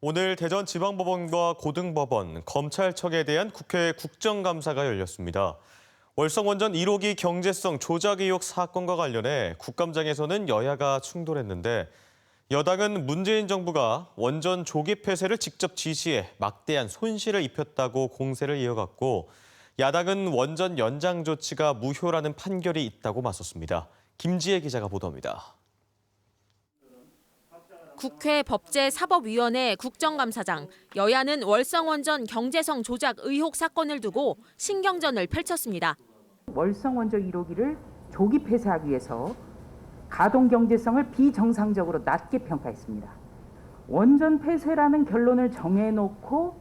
오늘 대전지방법원과 고등법원, 검찰청에 대한 국회 국정감사가 열렸습니다. 월성 원전 1호기 경제성 조작 의혹 사건과 관련해 국감장에서는 여야가 충돌했는데 여당은 문재인 정부가 원전 조기 폐쇄를 직접 지시해 막대한 손실을 입혔다고 공세를 이어갔고 야당은 원전 연장 조치가 무효라는 판결이 있다고 맞섰습니다. 김지혜 기자가 보도합니다. 국회 법제사법위원회 국정감사장, 여야는 월성원전 경제성 조작 의혹 사건을 두고 신경전을 펼쳤습니다. 월성원전 1호기를 조기 폐쇄하기 위해서 가동 경제성을 비정상적으로 낮게 평가했습니다. 원전 폐쇄라는 결론을 정해놓고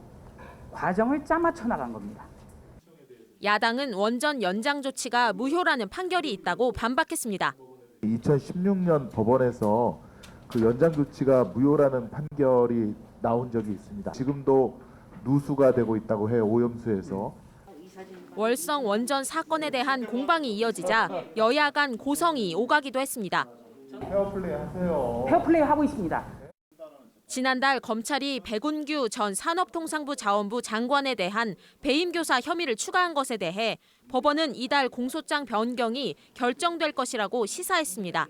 과정을 짜맞춰 나간 겁니다. 야당은 원전 연장 조치가 무효라는 판결이 있다고 반박했습니다. 2016년 법원에서 그 연장 조치가 무효라는 판결이 나온 적이 있습니다. 지금도 누수가 되고 있다고 해요, 오염수에서. 월성 원전 사건에 대한 공방이 이어지자 여야 간 고성이 오가기도 했습니다. 페어플레이 하세요. 페어플레이 하고 있습니다. 지난달 검찰이 백운규 전 산업통상부 자원부 장관에 대한 배임교사 혐의를 추가한 것에 대해 법원은 이달 공소장 변경이 결정될 것이라고 시사했습니다.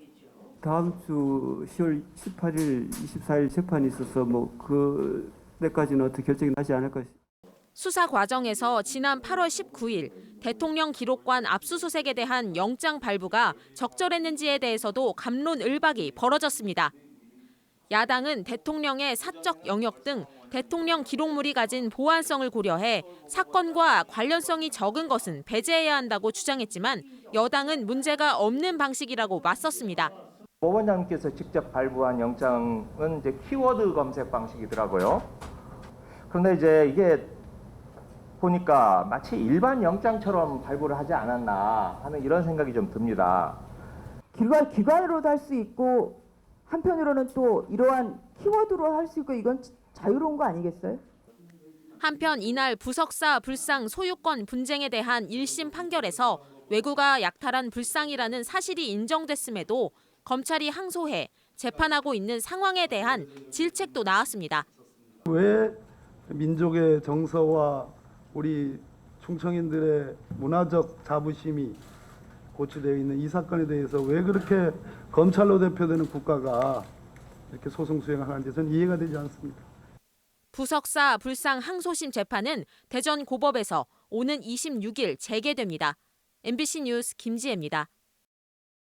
다음 주 10월 18일, 24일 재판이 있어서 그때까지는 어떻게 결정이 나지 않을까. 수사 과정에서 지난 8월 19일 대통령 기록관 압수수색에 대한 영장 발부가 적절했는지에 대해서도 갑론을박이 벌어졌습니다. 야당은 대통령의 사적 영역 등 대통령 기록물이 가진 보안성을 고려해 사건과 관련성이 적은 것은 배제해야 한다고 주장했지만 여당은 문제가 없는 방식이라고 맞섰습니다. 법원장님께서 직접 발부한 영장은 이제 키워드 검색 방식이더라고요. 그런데 이제 이게 보니까 마치 일반 영장처럼 발부를 하지 않았나 하는 이런 생각이 좀 듭니다. 기관으로도 할 수 있고 한편으로는 또 이러한 키워드로 할 수 있고 이건 자유로운 거 아니겠어요? 한편 이날 부석사 불상 소유권 분쟁에 대한 1심 판결에서 외구가 약탈한 불상이라는 사실이 인정됐음에도 검찰이 항소해 재판하고 있는 상황에 대한 질책도 나왔습니다. 왜 민족의 정서와 우리 충청인들의 문화적 자부심이 고취되어 있는 이 사건에 대해서 왜 그렇게 검찰로 대표되는 국가가 이렇게 소송 수행을 하는지 저는 이해가 되지 않습니다. 부석사 불상 항소심 재판은 대전 고법에서 오는 26일 재개됩니다. MBC 뉴스 김지혜입니다.